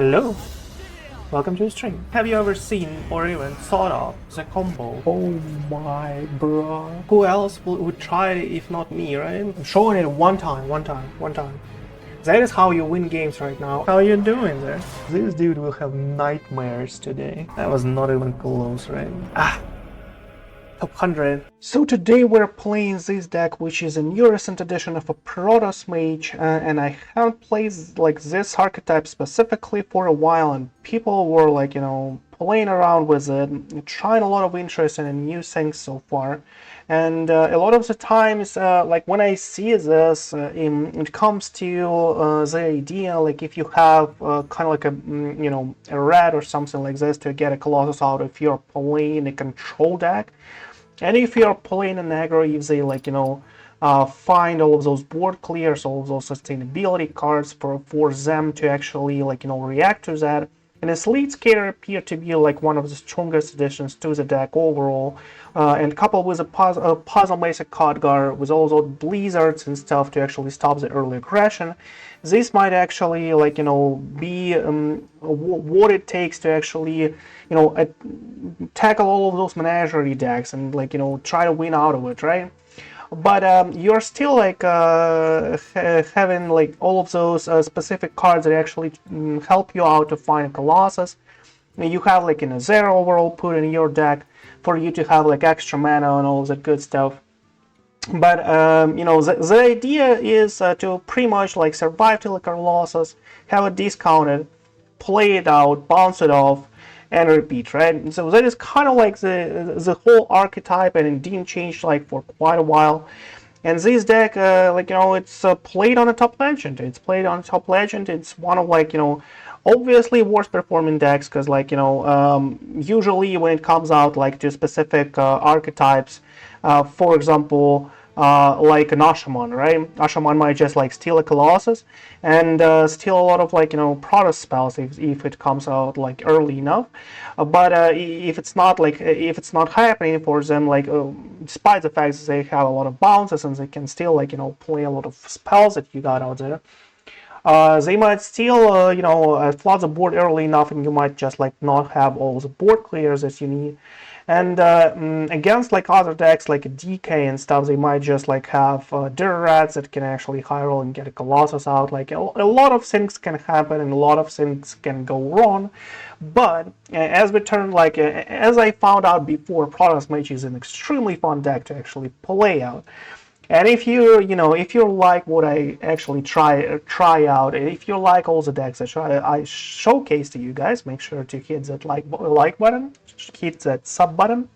Hello, welcome to the stream. Have you ever seen or even thought of the combo? Oh my bro. Who else would try it if not me, right? I'm showing it one time. That is how you win games right now. How are you doing there? This dude will have nightmares today. That was not even close, right? Top 100. So today we're playing this deck, which is a new recent edition of a Protoss Mage, and I haven't played like this archetype specifically for a while, and people were like, playing around with it, trying a lot of interest in new things so far. And a lot of the times, like when I see this, it comes to the idea, like if you have kind of like a red or something like this to get a Colossus out if you're playing a control deck. And if you're playing an aggro, if they find all of those board clears, all of those sustainability cards for them to actually react to that. And the Sleet Skater appeared to be like one of the strongest additions to the deck overall, and coupled with a Puzzlemaster Khadgar with all those blizzards and stuff to actually stop the early aggression, this might actually be what it takes to actually tackle all of those menagerie decks and try to win out of it, right? But you're still having all of those specific cards that actually help you out to find a Colossus. You have an Ysera overall put in your deck for you to have extra mana and all of that good stuff. But the idea is to pretty much survive till a Colossus, have it discounted, play it out, bounce it off, and repeat, right? So that is kind of the whole archetype, and it didn't change for quite a while. And this deck, it's played on a top legend. It's played on top legend. It's one of obviously worst performing decks because usually when it comes out to specific archetypes, for example, like an Ashaman, right? Ashaman might just steal a Colossus and steal a lot of Protoss spells if it comes out early enough. But if it's not happening for them, despite the fact that they have a lot of bounces and they can still play a lot of spells that you got out there, they might still flood the board early enough, and you might just not have all the board clears that you need. And against other decks like DK and stuff, they might just have Dirty Rats that can actually high roll and get a Colossus out. A lot of things can happen and a lot of things can go wrong. But as I found out before, Protoss Mage is an extremely fun deck to actually play out. And if you like what I actually try out, and if you like all the decks I showcase to you guys, make sure to hit that like button, hit that sub button,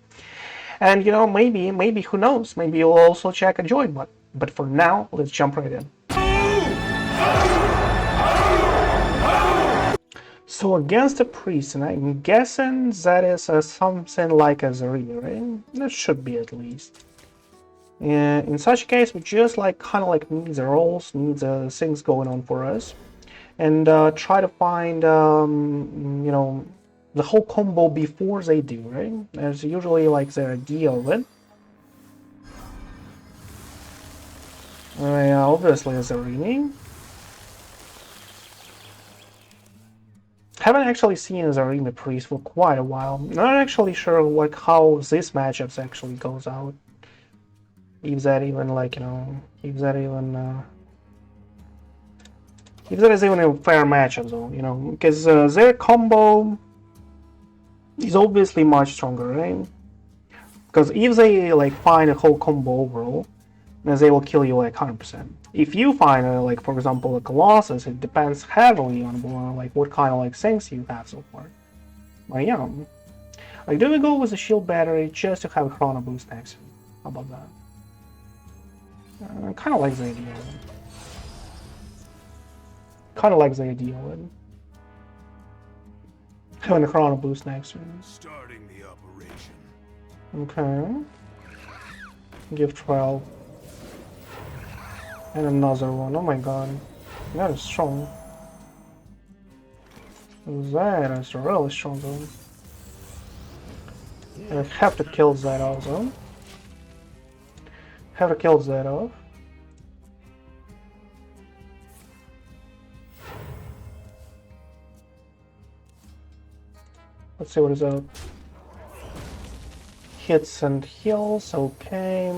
and maybe who knows, maybe you'll also check a join button. But for now, let's jump right in. So against a priest, and I'm guessing that is something like a Zarina, right? That should be at least. In such a case, we just need the rolls, need the things going on for us, and try to find the whole combo before they do, right? There's usually the idea of it. Obviously, it's a rename. Haven't actually seen Zarina Priest for quite a while. Not actually sure how this matchup actually goes out. If that even if that is even a fair matchup though, because their combo is obviously much stronger, right? Because if they find a whole combo overall, then they will kill you 100%. If you find for example a Colossus, it depends heavily on what kind of things you have so far. But yeah, do we go with a shield battery just to have a Chrono Boost next? How about that? Kind of like the idea of it. Having a Chrono Boost next turn. Starting the operation. Okay. Give 12. And another one. Oh my god. That is strong. That is really strong though. I have to kill that also. Have to kill that off. Let's see what is up. Hits and heals, okay.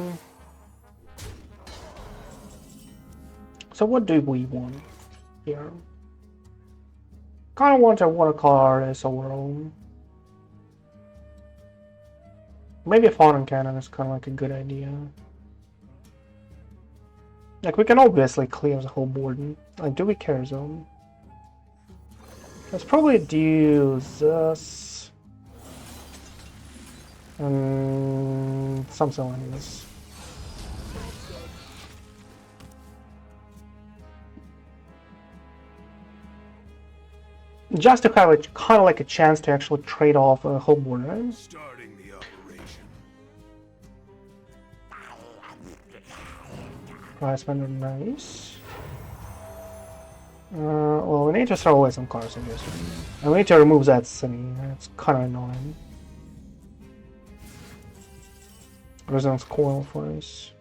So what do we want here? Kind of want a Watercolor Artist overall. Maybe a Photon Cannon is kind of like a good idea. Like, we can obviously clear the whole board. Like, do we care though? Let's probably do this. And something like this. Just to have a kind of like a chance to actually trade off a whole board, right? Starting the operation. Price spender, nice. Well, we need to throw away some cards, I guess. And we need to remove that thing. It's kind of annoying. Resonance Coil for us.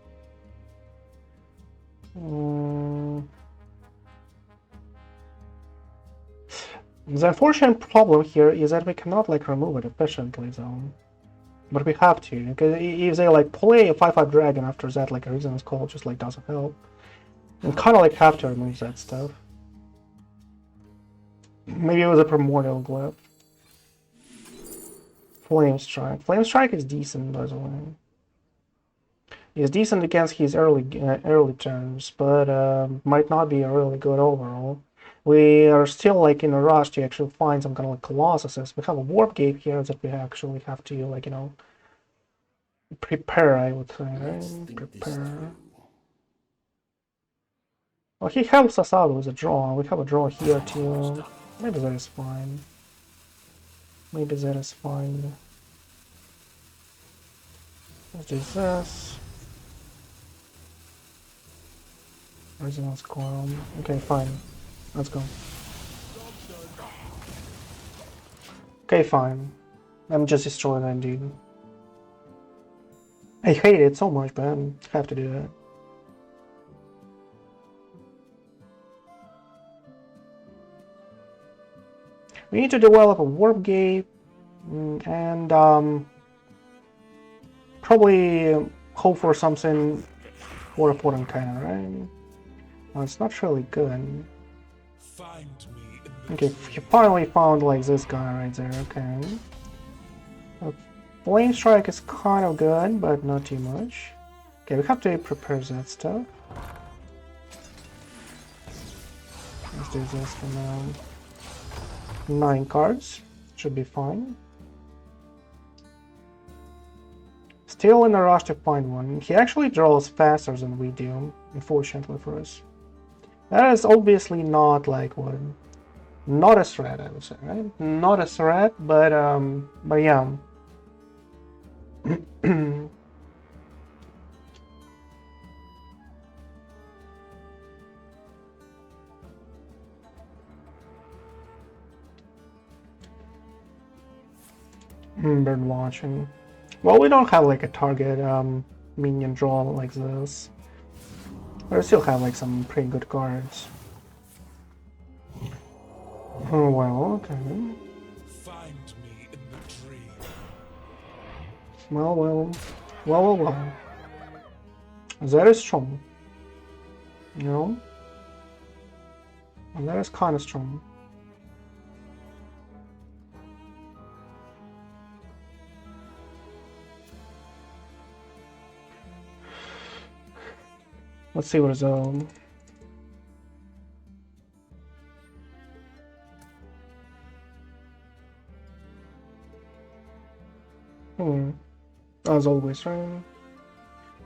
The unfortunate problem here is that we cannot like remove it efficiently though. But we have to, because if they like play a 5/5 dragon after that, like a Resonance Coil just like doesn't help. And kinda like have to remove that stuff. Maybe it was a Primordial Glyph. Flame Strike. Flame Strike is decent, by the way. He's decent against his early turns, but might not be really good overall. We are still like in a rush to actually find some kind of like Colossuses. We have a Warp Gate here that we actually have to like, you know, prepare, I would say, right? Prepare. Well, he helps us out with a draw. We have a draw here too. Maybe that is fine. Maybe that is fine. Let's do this. Resonance Coil. Okay, fine. Let's go. Okay, fine. Let me just destroy that dude. I hate it so much, but I have to do that. We need to develop a Warp Gate and probably hope for something for a Photon Cannon, right? Well, it's not really good. Okay, you finally found like this guy right there, okay. Flame Strike is kind of good, but not too much. Okay, we have to prepare that stuff. Let's do this for now. 9 cards, should be fine. Still in a rush to find one. He actually draws faster than we do, unfortunately for us. That is obviously not like what, not a threat, I would say, right? Not a threat, but yeah. Bird watching. Well, we don't have like a target minion draw like this. But we still have like some pretty good cards. Oh well, okay. Find me in the tree. Well. That is strong. You know? And that is kind of strong. Let's see what is as always, right?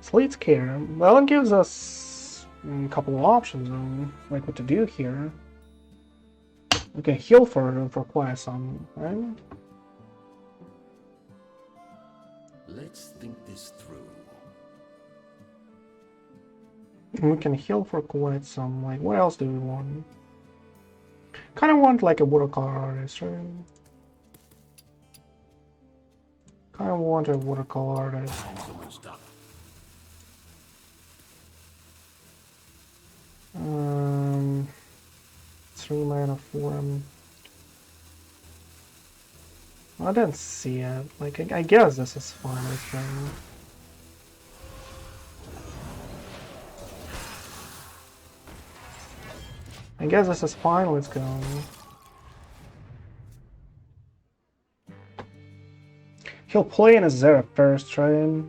Sleet Skater. Well, it gives us a couple of options on like what to do here. We can heal for quite some, right? Let's think this through. We can heal for quite some. Like, what else do we want? Kind of want like a Watercolor Artist, right? Kind of want a Watercolor Artist. 3 mana for him. I didn't see it. Like, I guess this is fine, I think. I guess this is fine, let's go. He'll play in a Ysera first, right?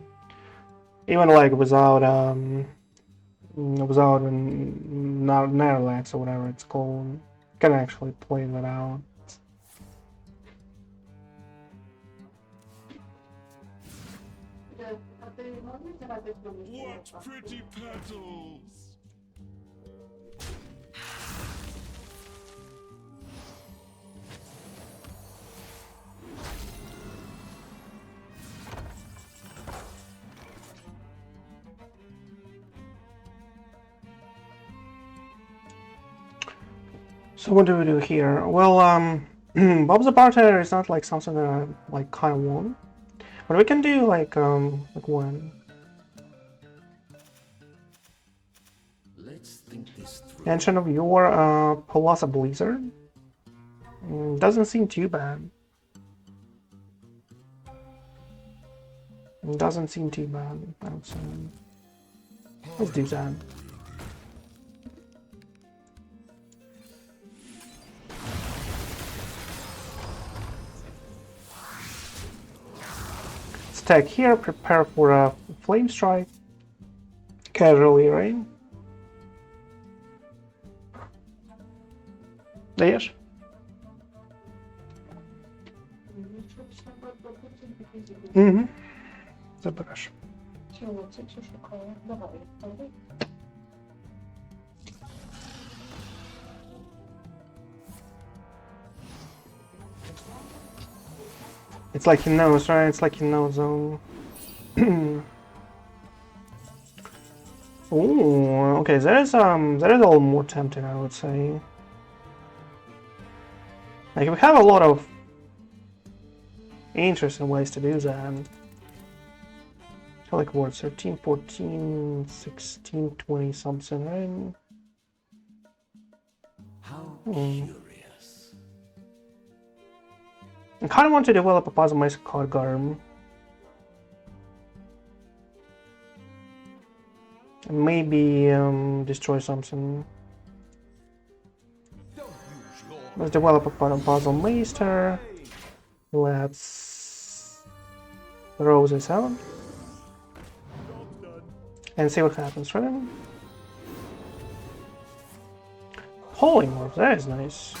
Even like without Narlax or whatever it's called. Can actually play that out. What pretty petals! So what do we do here? Well, Bob's the Bartender is not like something that I like kind of want, but we can do like one. Let's think this through. Mention of Yore, Colossus Blizzard. Doesn't seem too bad. Doesn't seem too bad, I would say. Let's do that. Stack here, prepare for a flame strike. Casually, right? Даешь? Угу. Забереш. It's like he knows, right? It's like he knows. Oh, okay. That is a little more tempting, I would say. Like we have a lot of interesting ways to do that. Like what? 13, 14, 16, 20 something, right? How curious. I kind of want to develop a Puzzlemaster Khadgar. And maybe destroy something. Let's develop a Puzzlemaster. Let's throw this out. And see what happens, right? Polymorph, that is nice.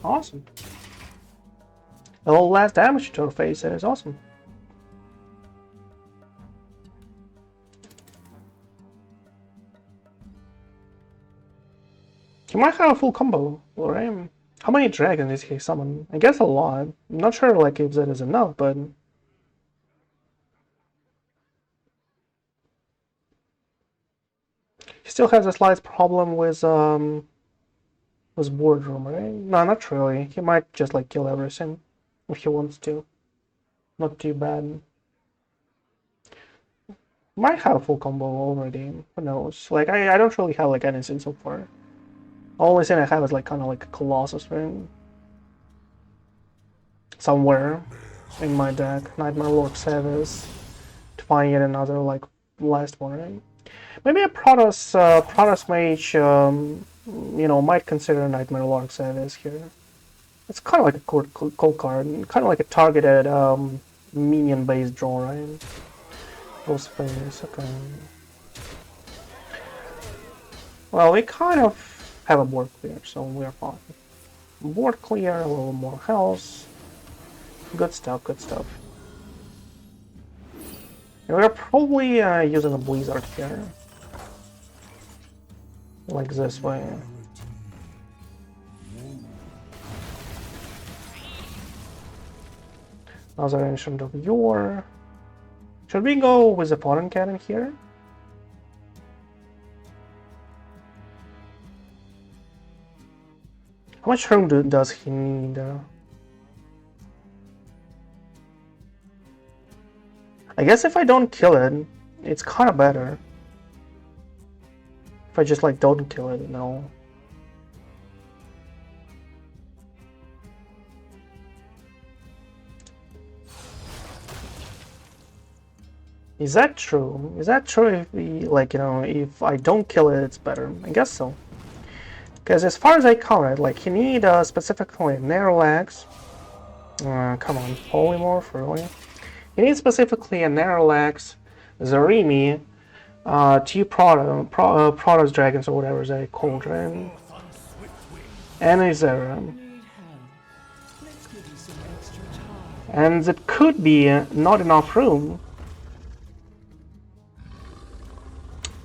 Awesome. A little less damage to our face, that is awesome. He might have a full combo, right? How many dragons did he summon? I guess a lot. I'm not sure like if that is enough, but he still has a slight problem with boardroom, right? No, not really. He might just like kill everything if he wants to. Not too bad. Might have a full combo already. Who knows? Like I don't really have like anything so far. The only thing I have is like kind of like a Colossus, right? Somewhere in my deck. Nightmare Lord Service. To find yet another like last one, right? Maybe a Protoss Mage, you know, might consider Nightmare Lord Service here. It's kind of like a cold card, kind of like a targeted minion-based draw, right? Those things, okay. Well, we kind of have a board clear, so we're fine. Board clear, a little more health. Good stuff, good stuff. And we're probably using a Blizzard here. Like this way. Another Ancient of Yore. Should we go with the Photon Cannon here? How much room does he need? I guess if I don't kill it, it's kind of better. If I just like don't kill it, no. Is that true? Is that true if we, like, you know, if I don't kill it, it's better? I guess so. Because as far as I count it, like, you need specifically narrow axe. Come on, polymorph, really? You need specifically a narrow axe, Zarimi, two Protoss dragons or whatever they called, right? And Ysera. And it could be not enough room.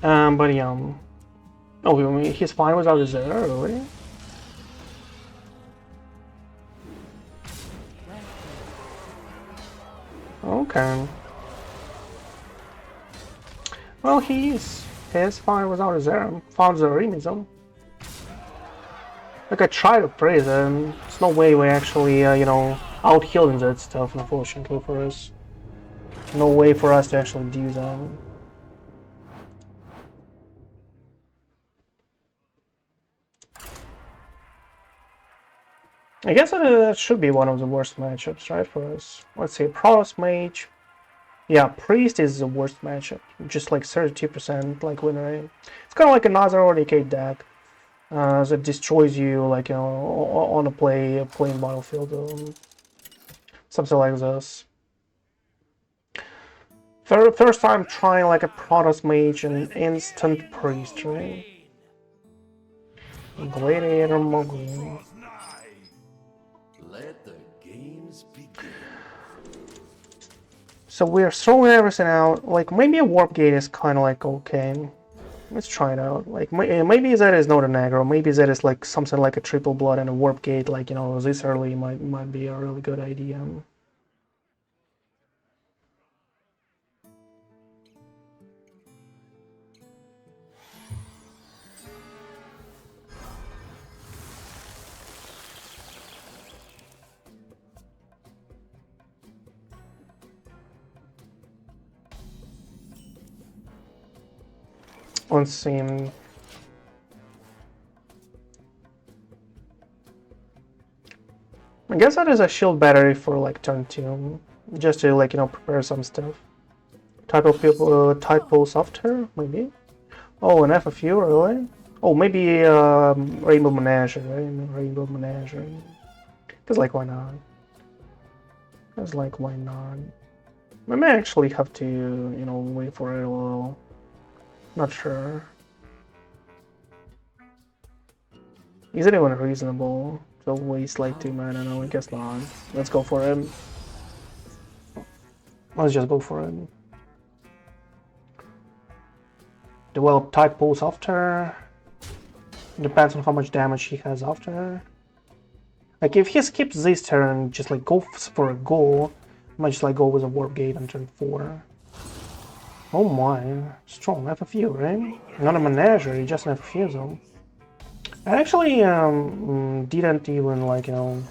But yeah. Oh, he's fine without Ysera, really? Okay. Well, he's fine without Ysera. Found Zarimi, though. Like, I try to praise him. There's no way we're actually, you know, out-healing that stuff, unfortunately, for us. No way for us to actually do that. I guess that should be one of the worst matchups, right, for us. Let's see, Protoss Mage. Yeah, Priest is the worst matchup. Just like 32% like win rate. It's kind of like another RDK deck that destroys you, like, you know, on a playing battlefield. Something like this. First time trying like a Protoss Mage and instant Priest, right? Gladiator Mogul. Let the games begin. So we're throwing everything out. Like, maybe a Warp Gate is kind of like okay. Let's try it out. Like, maybe that is not an aggro. Maybe that is like something like a triple blood and a Warp Gate. Like, you know, this early might be a really good idea. Let's see. I guess that is a shield battery for like turn 2, just to, like, you know, prepare some stuff. Type of people, type pull software, maybe. Oh, an FFU, really? Oh, maybe Rainbow Menagerie, right? Rainbow Menagerie. Cause like, why not? Cause like, why not? I may actually have to, you know, wait for it a little. Not sure. Is it even reasonable to waste like 2 mana? No, I guess not. Let's go for him. Let's just go for him. Develop type pulse after. Depends on how much damage he has after. Like, if he skips this turn, just like go for a goal, I might just like go with a warp gate on turn 4. Oh my, strong FFU, right? Not a menagerie, just an FFU though. I actually didn't even, like, you know,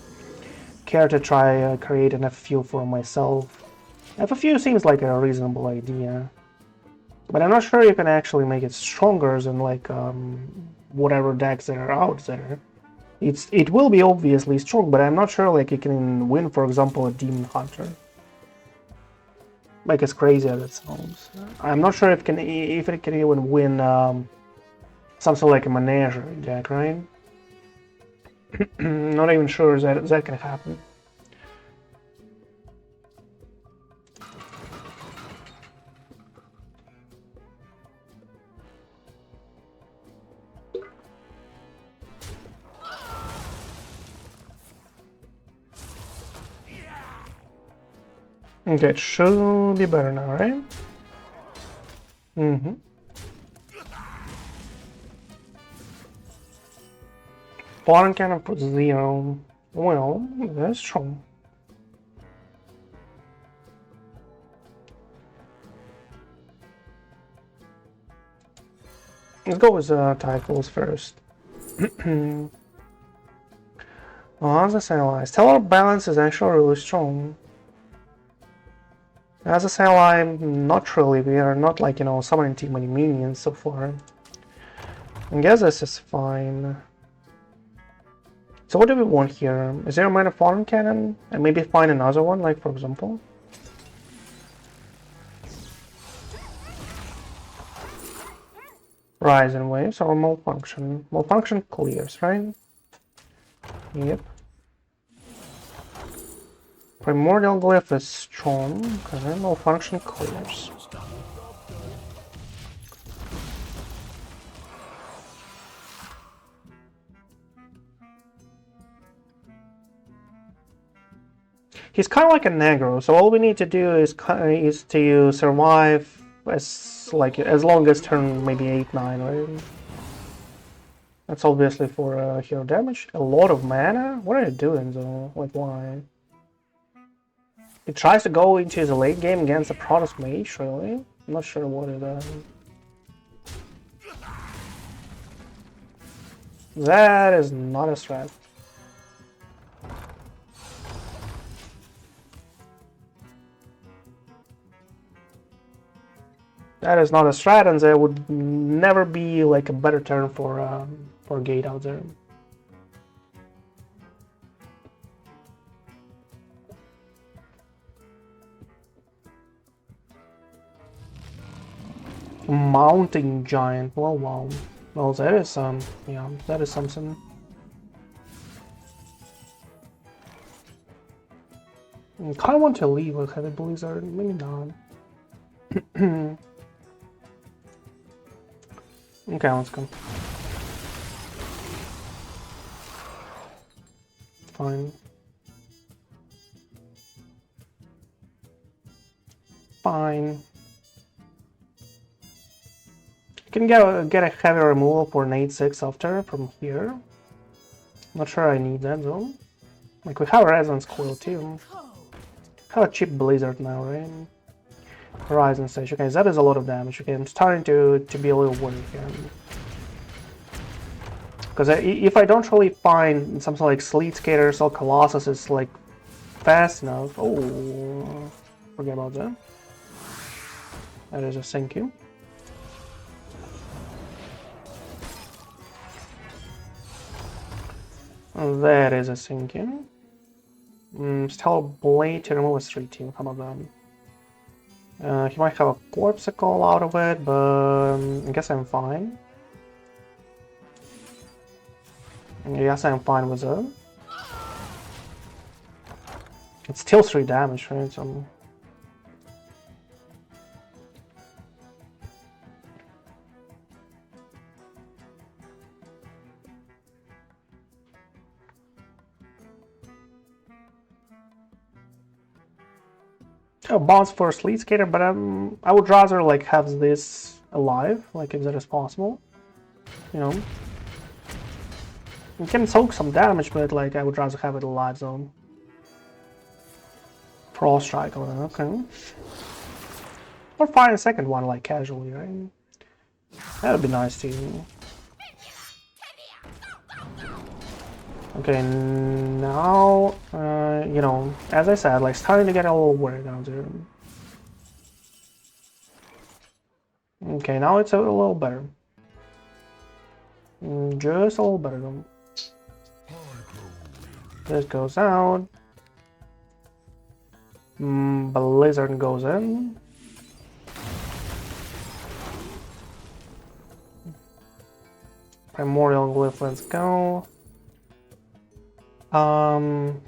care to try create an FFU for myself. FFU seems like a reasonable idea, but I'm not sure you can actually make it stronger than like whatever decks that are out there. It will be obviously strong, but I'm not sure like you can win, for example, a Demon Hunter. Like, as crazy as it sounds, I'm not sure if it can even win something like a Menagerie deck, right? Not even sure that can happen. Okay, it should be better now, right? Mm-hmm. Photon Cannon for 0. Well, that's strong. Let's go with titles first. Well, as I analyze, Stellar Balance is actually really strong. As I ally, not really. We are not, like, you know, summoning too many minions so far. I guess this is fine. So what do we want here? Is there a minor Photon Cannon? And maybe find another one, like, for example? Horizon waves or malfunction. Malfunction clears, right? Yep. Primordial Glyph is strong. Okay, malfunction clears. He's kind of like a Negro, so all we need to do is to survive as long as turn maybe 8-9, right? That's obviously for hero damage. A lot of mana? What are you doing though? Like why? He tries to go into the late game against the Protoss Mage, really? I'm not sure what is that. That is not a strat. That is not a strat, and there would never be like a better turn for Gate out there. Mounting Giant. Well, wow. Well, that is yeah, that is something. I kind of want to leave with Heavy Blizzard, maybe not. Okay, let's go. Fine. Fine. You can get a heavy removal for an 8-6 after from here. Not sure I need that though. Like we have a Resonance Coil too. Have a cheap Blizzard now, right? Horizon Stage. Okay, that is a lot of damage. Okay, I'm starting to be a little worried here. Because if I don't really find something like Sleet Skater or Colossus is like fast enough. Oh, forget about that. That is a thank you. That is a thank you. Stellar Blade to remove a 3-2. How about that? He might have a Corpsicle out of it, but I guess I'm fine. Yes, I'm fine with it. It's still 3 damage, right? So... a bounce for Sleet Skater, but I would rather like have this alive, like if that is possible. You know, you can soak some damage, but like I would rather have it alive zone. Frost Strike, okay. Or find a second one like casually, right? That would be nice too. Okay, now, you know, as I said, like, starting to get a little worried out there. Okay, now it's a little better. Just a little better, though. This goes out. Blizzard goes in. Primordial Glyph, let's go.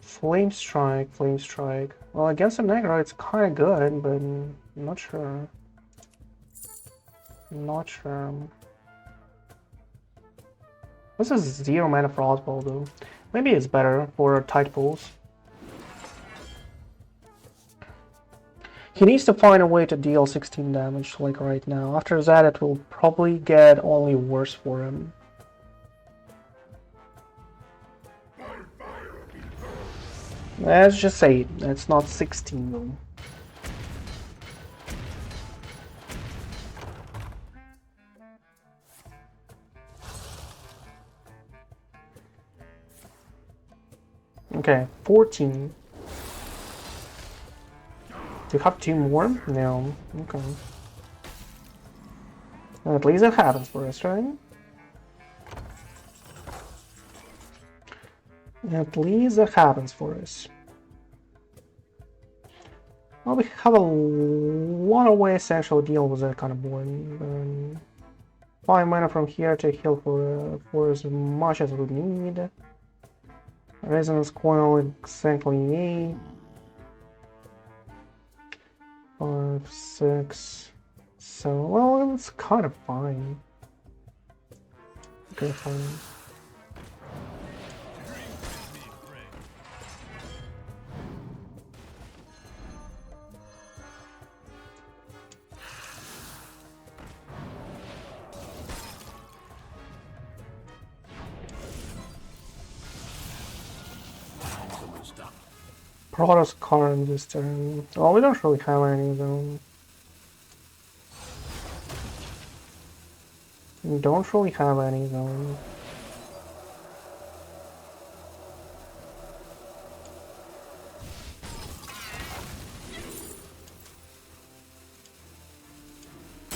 Flame Strike. Well, against a Negro, it's kind of good, but I'm not sure. This is 0 mana Frostbolt, though. Maybe it's better for tight pulls. He needs to find a way to deal 16 damage, like right now. After that, it will probably get only worse for him. Let's just say it's not 16 though. Okay, 14. Do you have 2 more? No. Okay. At least it happens for us, right? At least that happens for us. Well, we have a lot of ways to actually deal with that kind of board. 5 mana from here to heal for as much as we need. Resonance Coil exactly 8. 5, 6, 7. Well, it's kind of fine. Okay, fine. Protoss current this turn. Oh, we don't really have any though. We don't really have any though.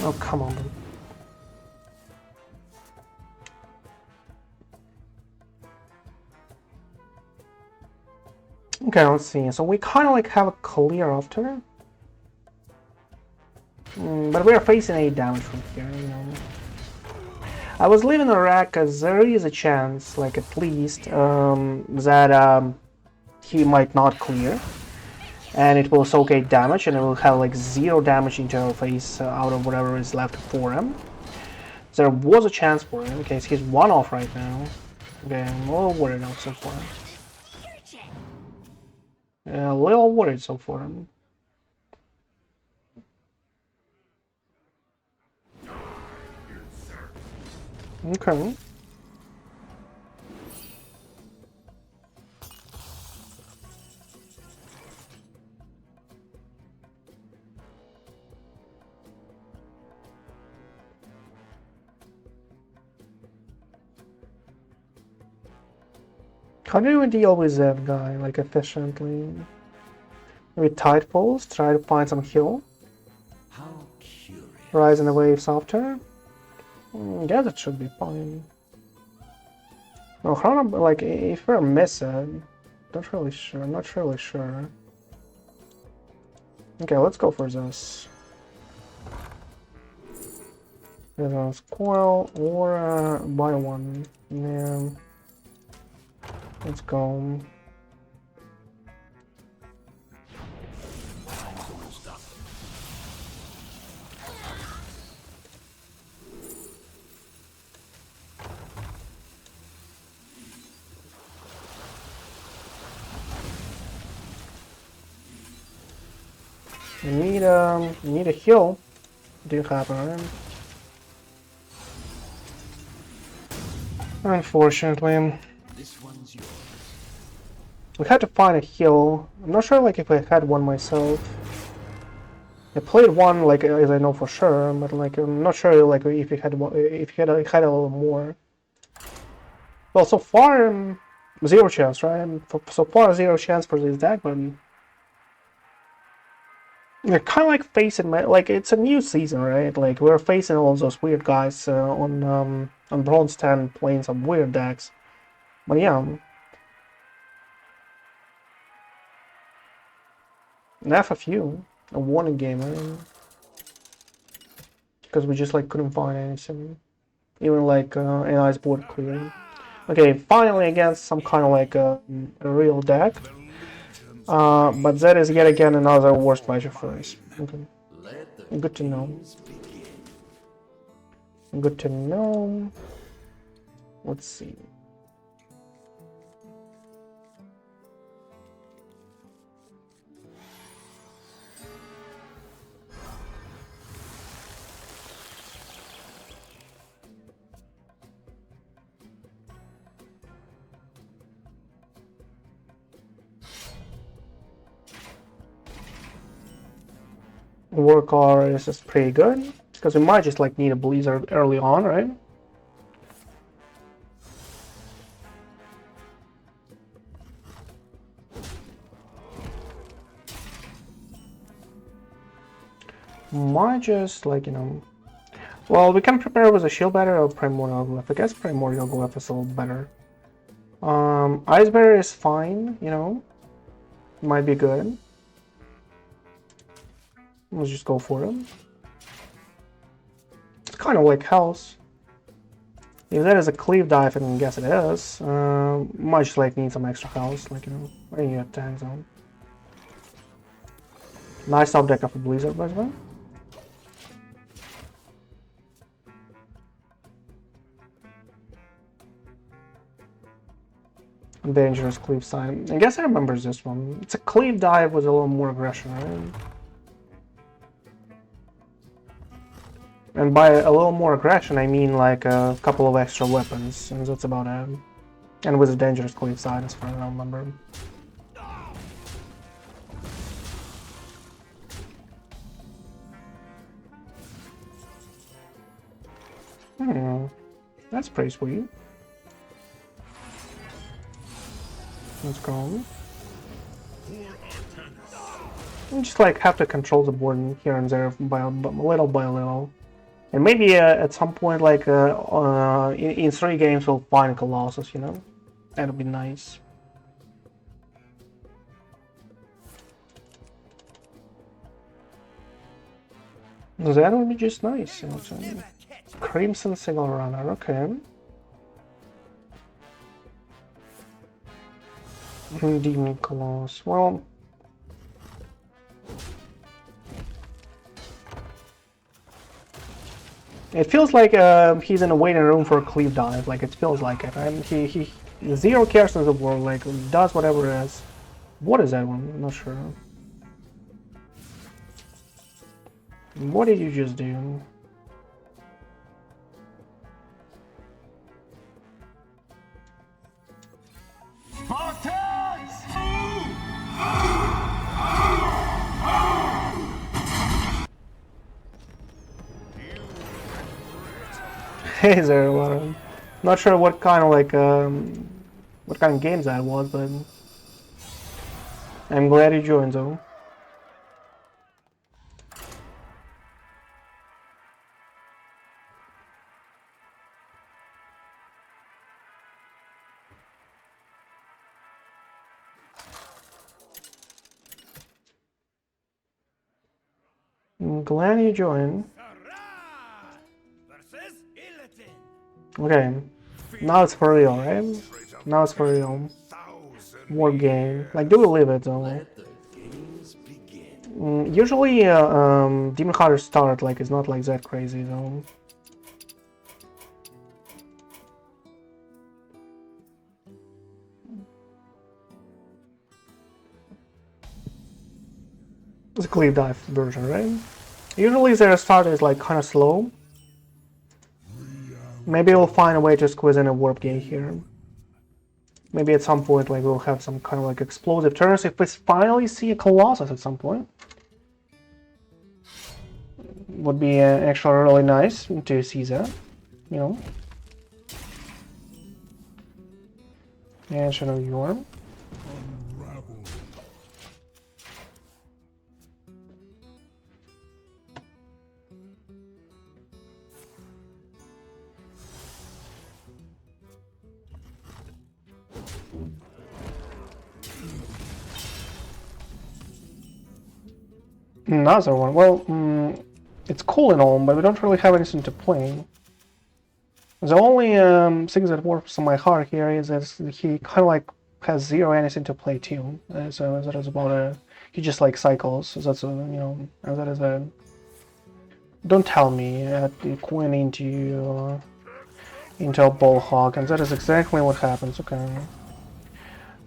Oh, come on. Okay, let's see. So we kind of like have a clear after. But we are facing 8 damage from here, you know. I was leaving a rack because there is a chance, like at least, that he might not clear. And it will soak 8 damage and it will have like 0 damage into our face out of whatever is left for him. There was a chance for him in case he's 1 off right now. Okay, I'm a little worried out so far. Yeah, a little worried so far. Okay. How do we deal with that guy, like, efficiently? With Tidefalls, try to find some heal. How curious. Rise in the waves after. Yeah, that should be fine. No, Chrono, like, if we're missing, not really sure. Okay, let's go for this. There's Coil or buy one. Yeah. Let's go. Need a heal. Do happen. Unfortunately. This one's yours. We had to find a heal. I'm not sure like if I had one myself. I played one like as I know for sure, but like I'm not sure like if you had one, if you had a little more. Well, so far 0 chance, right? So far 0 chance for this deck, but you're kind of like facing like it's a new season, right? Like we're facing all those weird guys on Bronze 10 playing some weird decks. But yeah. FFU, a warning game, right? Because we just like couldn't find anything, even like an ice board clearing. Okay, finally against some kind of like a real deck, but that is yet again another worst measure for us. Okay, good to know. Good to know. Let's see. Watercolor Artist is pretty good because we might just like need a blizzard early on, right? Might just like, you know, well, we can prepare with a shield better or Primordial Glyph. I guess Primordial Glyph is a little better. Iceberry is fine, you know, might be good. Let's just go for it. It's kind of like House. If that is a cleave dive, I guess it is. Might just like need some extra health, like, you know, when you attack zone. Nice top deck of a Blizzard, by the way. Dangerous cleave side. I guess I remember this one. It's a cleave dive with a little more aggression, right? And by a little more aggression, I mean like a couple of extra weapons, and that's about it. And with a dangerous cleave side, as far as I remember. That's pretty sweet. Let's go. You just like have to control the board here and there by little by little. And maybe at some point, like in 3 games, we'll find Colossus, you know? That'd be nice. That would be just nice. You know, so. Crimson Single Runner, okay. Demon Colossus, well... It feels like he's in a waiting room for a cleave dive, like it feels like it. And he zero cares in the world, like does whatever it is. What is that one? I'm not sure. What did you just do? Hey there, not sure what kind of like what kind of games that was, but I'm glad you joined though. I'm glad you joined. Okay, now it's for real, right? Now it's for real. War game. Like, do we live it though? Usually, Demon Hunter start like it's not like that crazy though. It's a cleave dive version, right? Usually their start is like kind of slow. Maybe we'll find a way to squeeze in a warp gate here. Maybe at some point like we'll have some kind of like explosive turns if we finally see a Colossus at some point. Would be actually really nice to see that, you know. And Shadow Yore. Another one. Well, it's cool and all, but we don't really have anything to play. The only thing that warps my heart here is that he kind of like has zero anything to play too. So that is about a he just like cycles. So that's a you know that is a. Don't tell me Queen into a ball hog, and that is exactly what happens. Okay.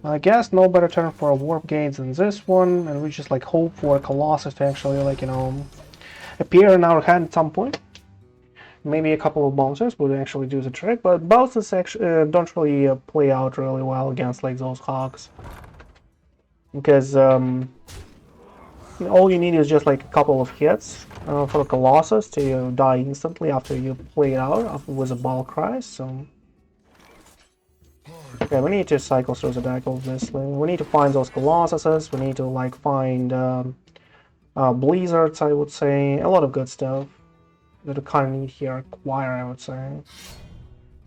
I guess no better turn for a warp gate than this one, and we just like hope for Colossus to actually like you know appear in our hand at some point. Maybe a couple of bouncers would actually do the trick, but bouncers actually don't really play out really well against like those hogs, because all you need is just like a couple of hits for Colossus to die instantly after you play it out with a ball cry. So. Okay, we need to cycle through the deck, obviously. We need to find those Colossuses, we need to like find Blizzards, I would say. A lot of good stuff that we kind of need here. Acquire, I would say.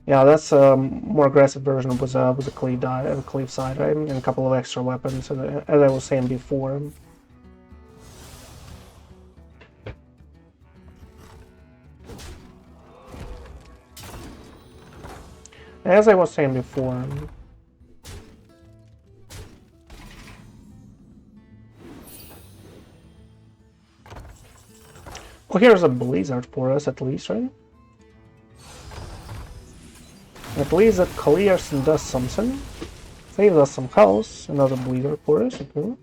Yeah, that's a more aggressive version with a cleave side, right? And a couple of extra weapons, as I was saying before. As I was saying before. Well, here's a blizzard for us at least, right? At least that clears and does something. Saves us some health. Another blizzard for us, okay.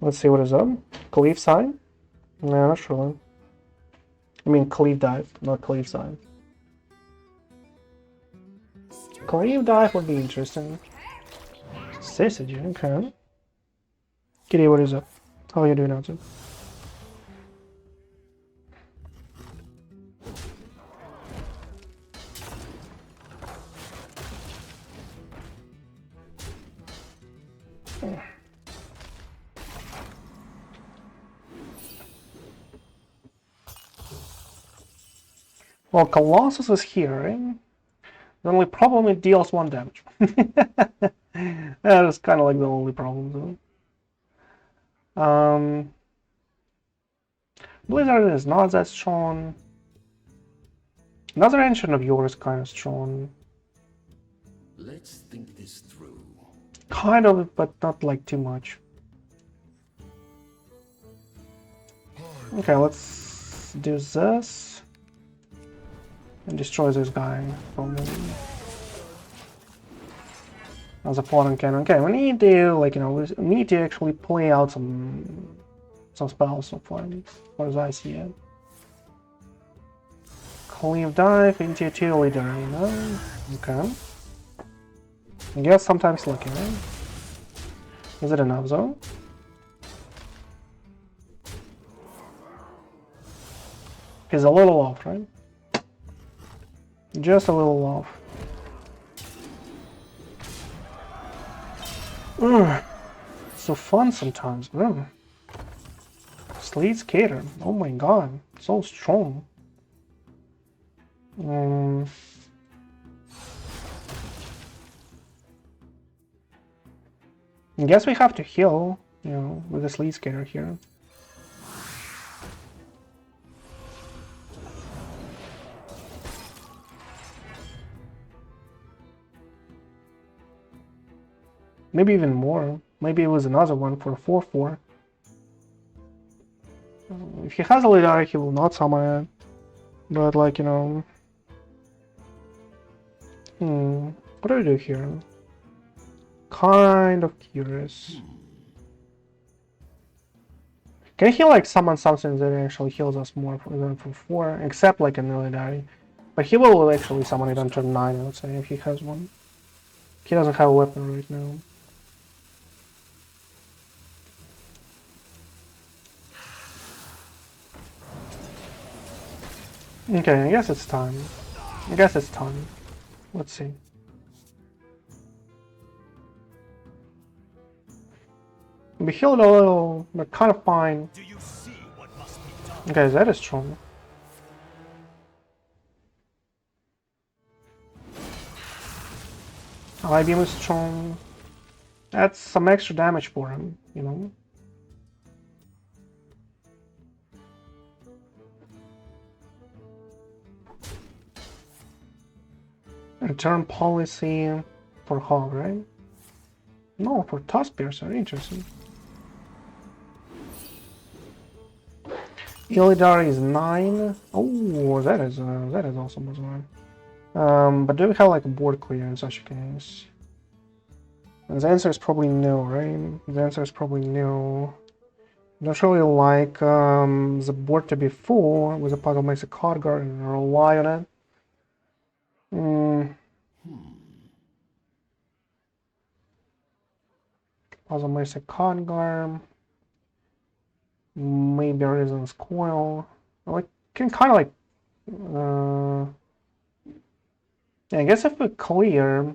Let's see what is up. Cleave sign? No, not sure. I mean cleave dive, not cleave sign. Cleave dive would be interesting. Sausage, okay. Kitty, what is up? How are you doing out there? Well, Colossus is here, right? The only problem, it deals 1 damage. That is kind of like the only problem, though. Blizzard is not that strong. Another Ancient of Yore is kind of strong. Let's think this through. Kind of, but not like too much. Okay, let's do this. And destroy this guy from as a Photon Cannon. Okay, we need to, like, you know, we need to actually play out some spells so far, as far as I see it. Cleave dive into a 2-liter, you know? Okay. I guess sometimes lucky, right? Is it enough though? He's a little off, right? Just a little off. Ugh. So fun sometimes. Ugh. Sleet Skater. Oh my god. So strong. I guess we have to heal, you know, with the Sleet Skater here. Maybe even more. Maybe it was another one for 4/4. If he has a leader, he will not summon it. But, like, you know... What do we do here? Kind of curious. Can he, like, summon something that actually heals us more than for 4? Except, like, an Illidari. But he will actually summon it on turn 9, I would say, if he has one. He doesn't have a weapon right now. Okay, I guess it's time. Let's see. We healed a little, but kind of fine. Do you see what must be done? Okay, that is strong. Eye beam is strong. That's some extra damage for him, you know. Return policy for Hog, right? No, for Tusk Piercer, interesting. Illidari is 9. Oh, that is awesome as well. But do we have like a board clear in such a case? And the answer is probably no, right? The answer is probably no. I don't really like the board to be full with a Puzzlemaster Khadgar and rely on it. Puzzlemaster Khadgar. Maybe Reason's Coil. I can kind of like. Yeah, I guess if we clear,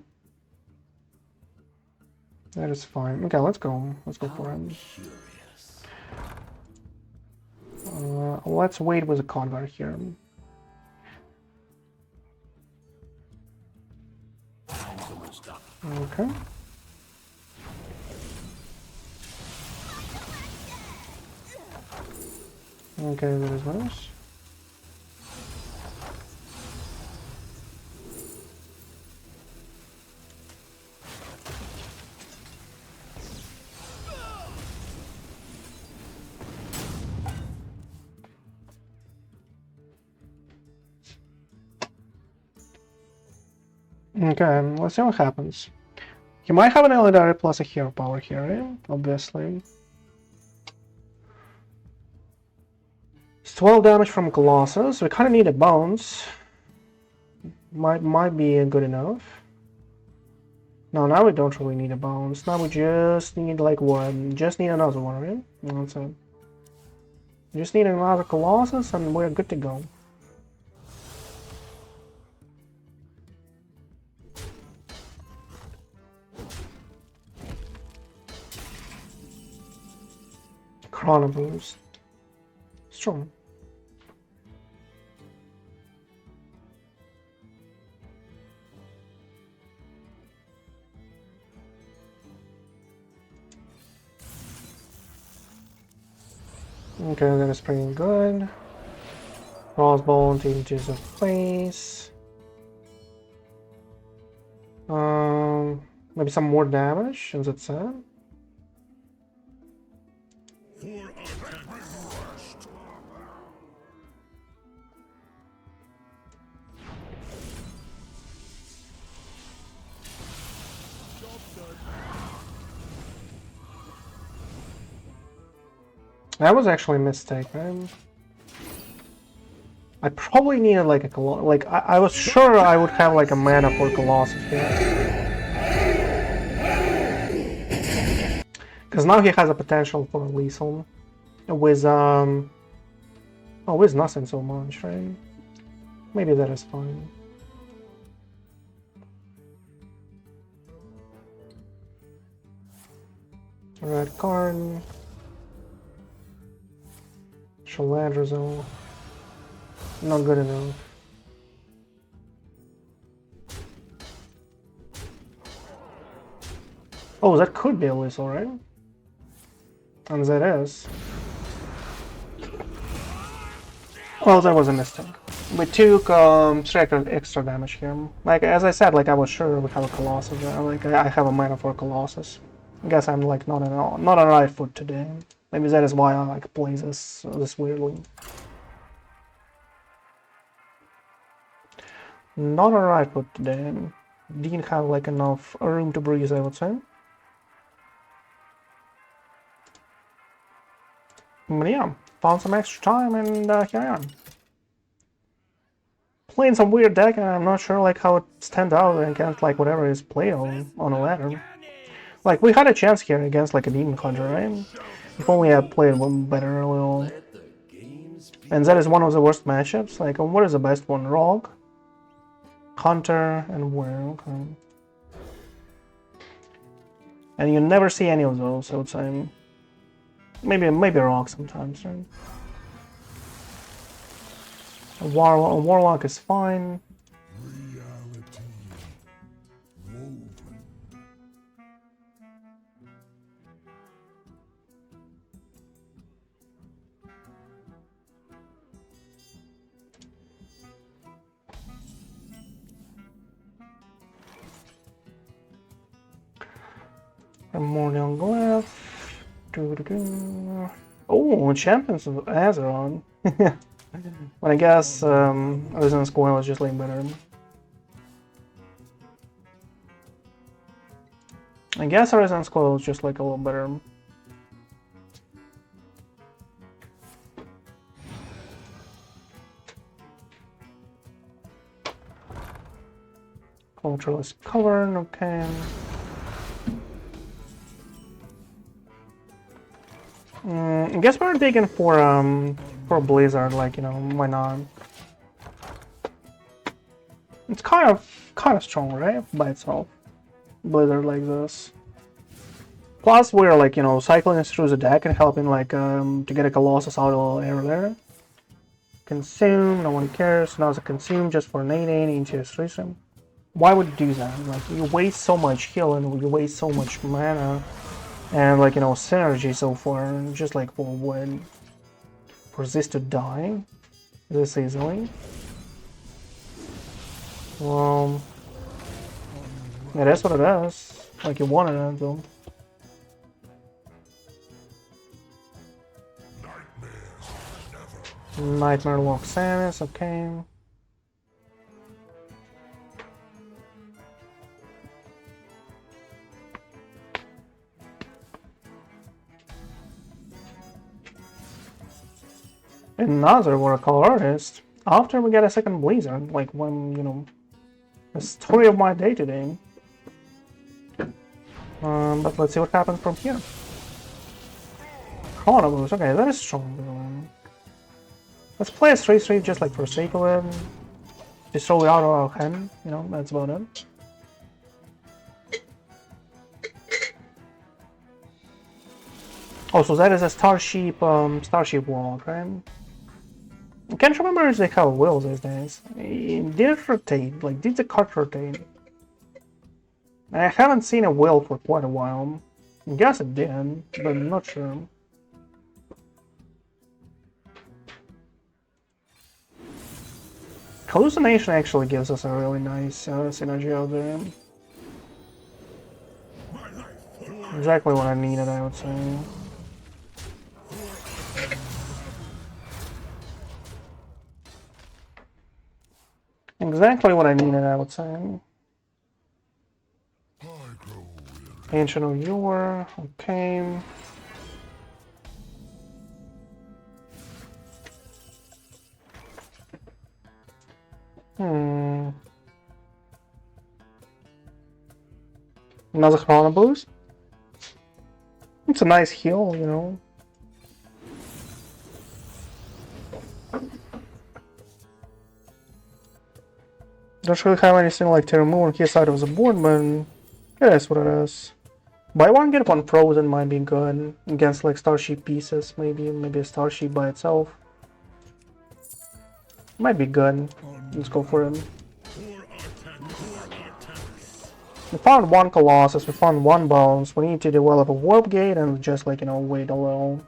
that is fine. Okay, let's go. Let's go for it. Let's wait with the Khadgar here. Okay. Okay, that is nice. Okay, let's see what happens. He might have an Elidari plus a hero power here, eh? Obviously. It's 12 damage from Colossus. We kind of need a bounce. Might be good enough. No, now we don't really need a bounce. Now we just need like one. Just need another one, right? That's it. Just need another Colossus and we're good to go. Chrono Boost. Strong. Okay, that is pretty good. Crossbow changes of place. Maybe some more damage, as it said. That was actually a mistake, man. I probably needed like a Colossus. Like I was sure I would have like a mana for Colossus here, because now he has a potential for lethal with oh, with nothing so much, right? Maybe that is fine. Red card. Shaladrazol. Not good enough. Oh, that could be a whistle, right? And that is. Well, that was a mistake. We took 3 extra damage here. Like, as I said, like I was sure we have a Colossus. Like I have a mana for Colossus. I guess I'm like not on the right foot today. Maybe that is why I like play this weirdly. Not on the right foot today. Didn't have like enough room to breathe, I would say. But yeah, found some extra time and here I am. Playing some weird deck and I'm not sure like how it stands out against like whatever is played on a ladder. Like we had a chance here against like a Demon Hunter, right? If only I played one better a little. And that is one of the worst matchups. Like what is the best one? Rogue, Hunter, and Warrior. Okay. And you never see any of those, I would say. Maybe Rogue sometimes, right? A Warlock is fine. Primordial Glyph. Oh, Champions of Azeroth. But I guess Resonance Coil is just like better. I guess Resonance Coil is just like a little better. Culturalist Cover, okay. I guess we're taking for Blizzard, like, you know, why not? It's kind of strong, right, by itself. Blizzard like this. Plus, we're like, you know, cycling through the deck and helping like to get a Colossus out a little earlier. Consume, no one cares. Now it's a consume just for 9 into a system. Why would you do that? Like, you waste so much heal and you waste so much mana. And like, you know, synergy so far, just like for what? for this to die this easily. Well, it is what it is. Like you wanted it, though. Nightmare Loxanis, okay. Another Watercolor Artist. After we get a second Blizzard, like when, you know, the story of my day today. But let's see what happens from here. Chrono Boost, okay, that is strong. Let's play a 3-3 just like for sake of it. Just throw it out of our hand, you know, that's about it. Oh, so that is a Starship walk, right? I can't remember if they have wheels these days. Did it rotate? Like, did the cart rotate? I haven't seen a wheel for quite a while. I guess it did, but I'm not sure. Hallucination actually gives us a really nice synergy out there. Exactly what I needed, I would say. Exactly what I needed, I would say. Ancient of Yore, okay. Another Chrono Boost. It's a nice heal, you know. Don't really have anything like to remove on his side of the board, but it is what it is. Buy one, get one frozen might be good against like Starship pieces, maybe a Starship by itself. Might be good. Let's go for it. We found one Colossus, we found one Bones. We need to develop a Warp Gate and just like, you know, wait a little.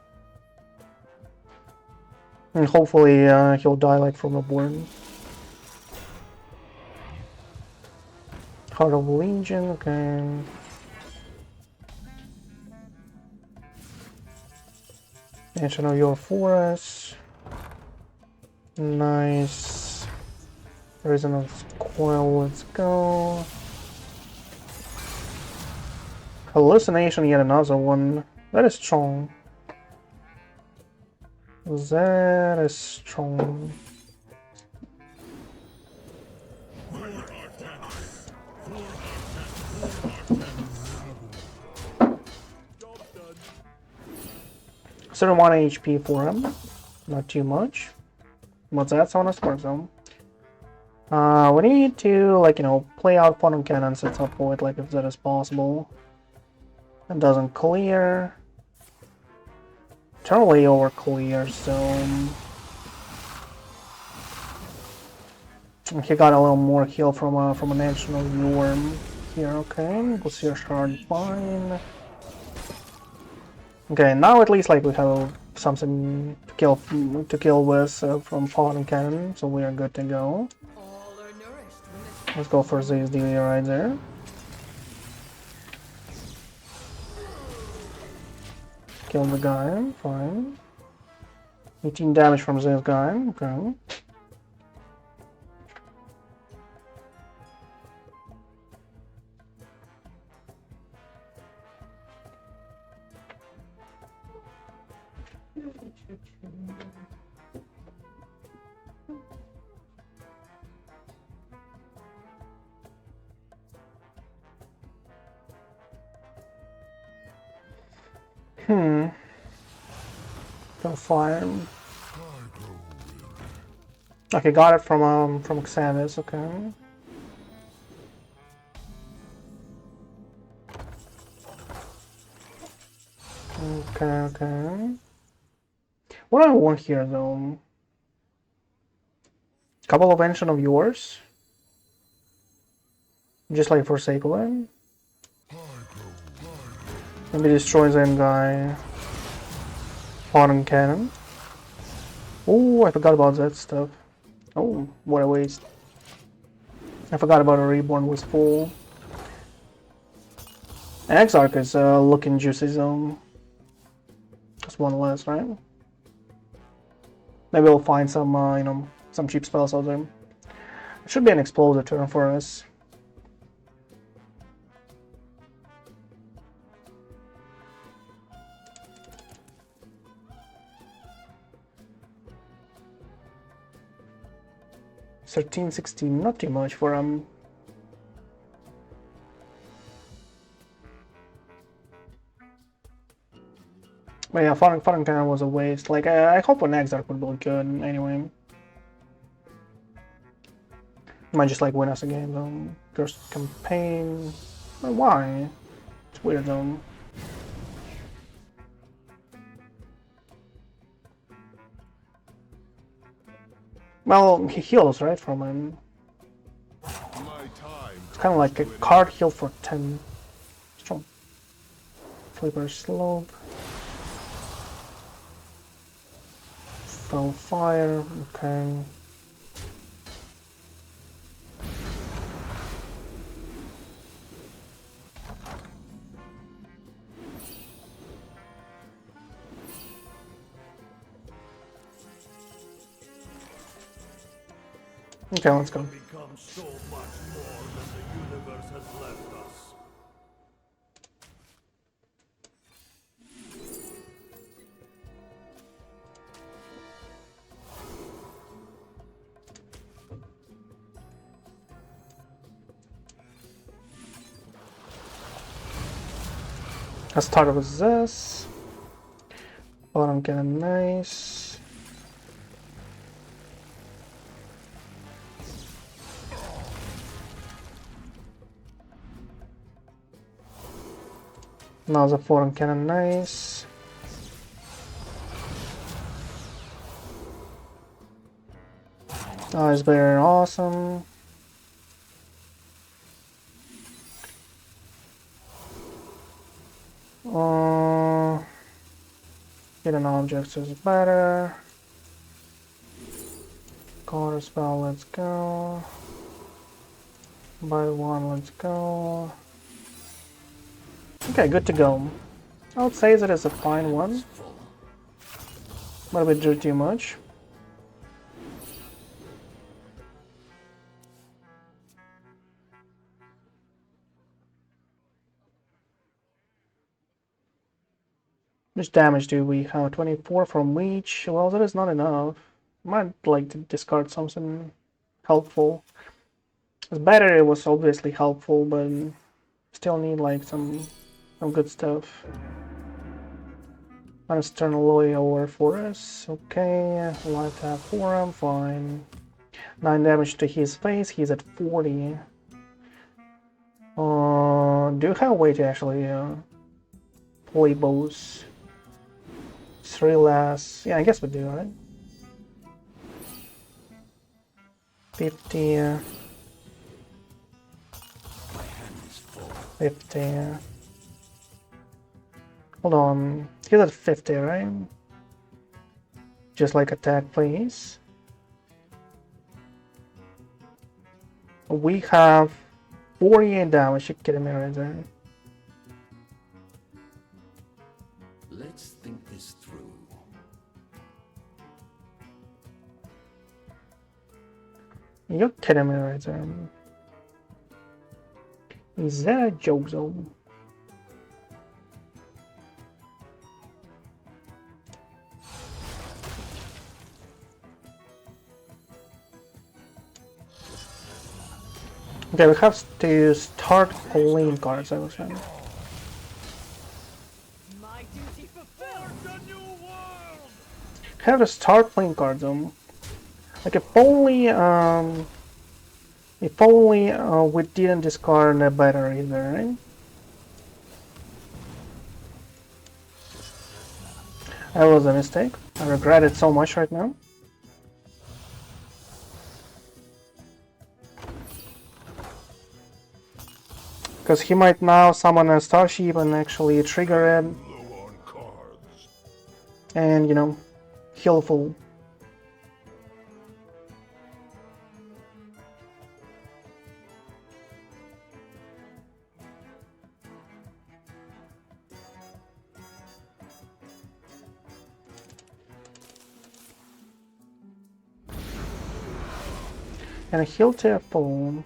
And hopefully he'll die like from the board. Heart of Legion, okay. Ancient of Your Forest. Nice. Prison of Coil, let's go. Hallucination, yet another one. That is strong. That is strong. Sort of 1 HP for him. Not too much. What's that? On a Smart Zone. We need to, like, you know, play out Photon Cannon at some point, like, if that is possible. It doesn't clear. Totally over clear, so. He got a little more heal from an additional Yore here, okay. We'll see a shard, fine. Okay, now at least like we have something to kill with from Photon Cannon, so we are good to go. Let's go for this deal right there. Kill the guy, fine. 18 damage from this guy, okay. Go fire. Okay, got it from Xanis, okay. Okay. What do I want here though? Couple of Ancient of Yours. Just like for sake of it. Maybe destroy that guy. Photon Cannon. Oh, I forgot about that stuff. Oh, what a waste. I forgot about a Reborn was full. Exarch is looking juicy zone. Just one less, right? Maybe we'll find some, you know, some cheap spells out there. It should be an explosive turn for us. $13.16, not too much for But yeah, Photon Cannon was a waste. Like, I hope an Exarch would be good anyway. Might just like win us a game though. First campaign. But why? It's weird though. Well, he heals, right, from him. It's kind of like a card heal for 10. Strong. Flipper Slope. Spell Fire, okay. Okay, let's go. Become so much more than the universe has left us. Let's start with this. Photon Cannon, nice. Now the Photon Cannon, nice. Oh, it's very awesome. Hidden objects is better. Counter spell, let's go. Buy one, let's go. Okay, good to go. I would say that it's a fine one. But we drew too much. How much damage do we have? 24 from each. Well, that is not enough. Might like to discard something helpful. As battery was obviously helpful, but still need like some good stuff. Minus turn Yore for us. Okay, life tap for him, fine. 9 damage to his face, he's at 40. Do you have a way to actually play bows? 3 less. Yeah, I guess we do, right? 50. 50. Hold on. He's at 50, right? Just like attack, please. We have 48 damage. You're kidding me right there. Let's think this through. You're kidding me right there. Is that a joke zone? Okay, we have to start playing cards, I was saying. My duty fulfilled. A new world. Have to start playing cards, like if only we didn't discard a battery there, right? That was a mistake. I regret it so much right now. Because he might now summon a starship and actually trigger it. And, you know, heal full. And heal to full.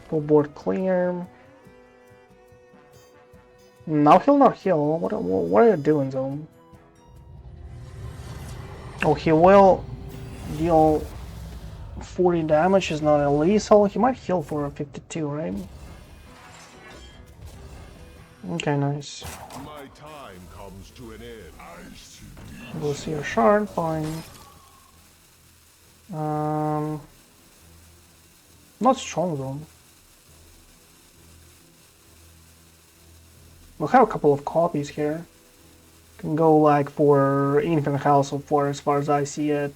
Full board clear. Now he'll not heal. What are you doing, though? Oh, he will deal 40 damage. Is not a lethal. He might heal for 52, right? Okay, nice. My time comes to an end. We'll see a shard. Fine. Not strong though. We'll have a couple of copies here. Can go like for infinite health so far as I see it.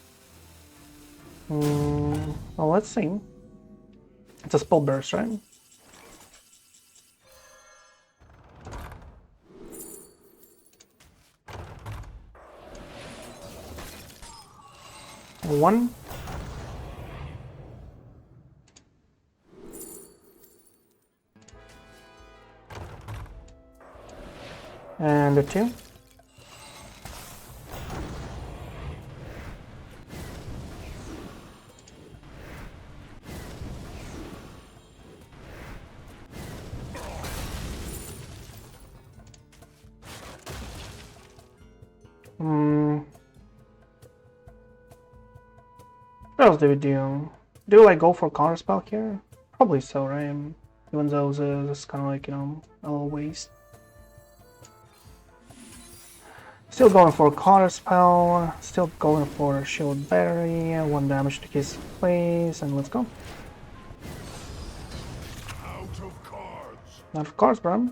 Well, let's see. It's a spell burst, right? One. And a 2. What else do we do? Do I go for counter spell here? Probably so, right? Even though it's kind of like, you know, a little waste. Still going for a counter spell, still going for a shield battery, 1 damage to his face, and let's go. Out of cards. Out of cards, bro.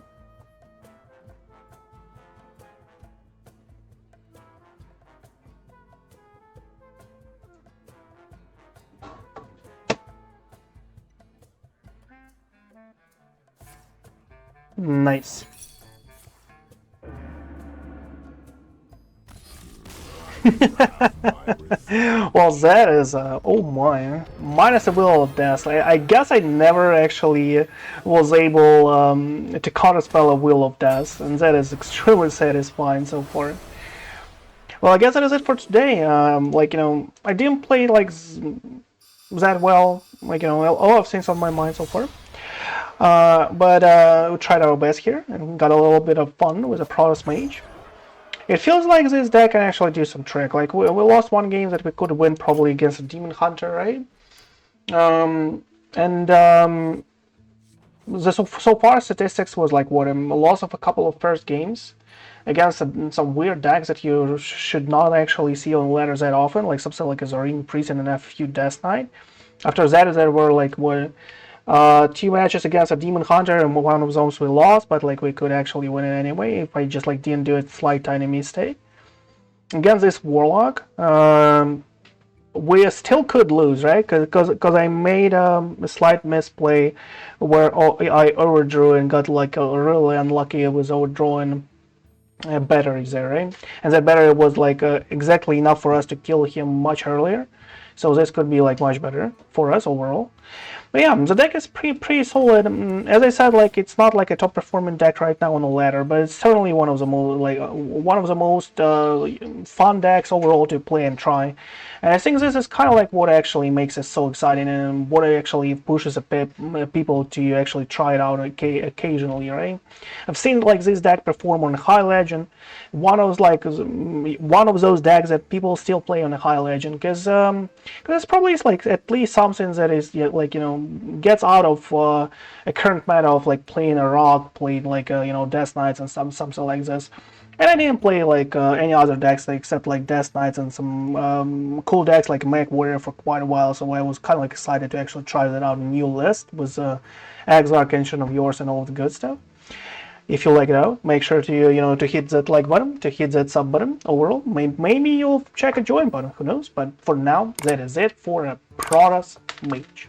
Nice. Well, that is, oh my, minus a Will of Death. I guess I never actually was able to counterspell a Will of Death, and that is extremely satisfying so far. Well, I guess that is it for today. Like, you know, I didn't play like that well, like, you know, a lot of things on my mind so far. But we tried our best here and got a little bit of fun with the Protoss Mage. It feels like this deck can actually do some trick. Like we lost one game that we could win probably against a Demon Hunter, right? So far statistics was like what, a loss of a couple of first games against some weird decks that you should not actually see on ladders that often, like something like a Zareen Priest and an FU Death Knight. After that, there were like what. 2 matches against a Demon Hunter, and one of those we lost, but like we could actually win it anyway if I just like didn't do a slight tiny mistake. Against this Warlock, we still could lose, right? Because I made a slight misplay where I overdrew and got like really unlucky. I was overdrawing batteries there, right? And that battery was like exactly enough for us to kill him much earlier. So this could be like much better for us overall. But yeah, the deck is pretty solid. As I said, like it's not like a top performing deck right now on the ladder, but it's certainly one of the most fun decks overall to play and try. And I think this is kind of like what actually makes it so exciting and what actually pushes people to actually try it out occasionally, right? I've seen like this deck perform on High Legend, one of those decks that people still play on a High Legend, because it's probably like at least something that is like, you know, gets out of a current meta of like playing a rock, playing like you know, Death Knights and something like this. And I didn't play like any other decks except like Death Knights and some cool decks like Mech Warrior for quite a while, so I was kind of like excited to actually try that out in a new list with Exarch Hataaru of Yore and all of the good stuff. If you like it out, make sure to, you know, to hit that like button, to hit that sub button overall. Maybe you'll check a join button, who knows? But for now, that is it for a Protoss Mage.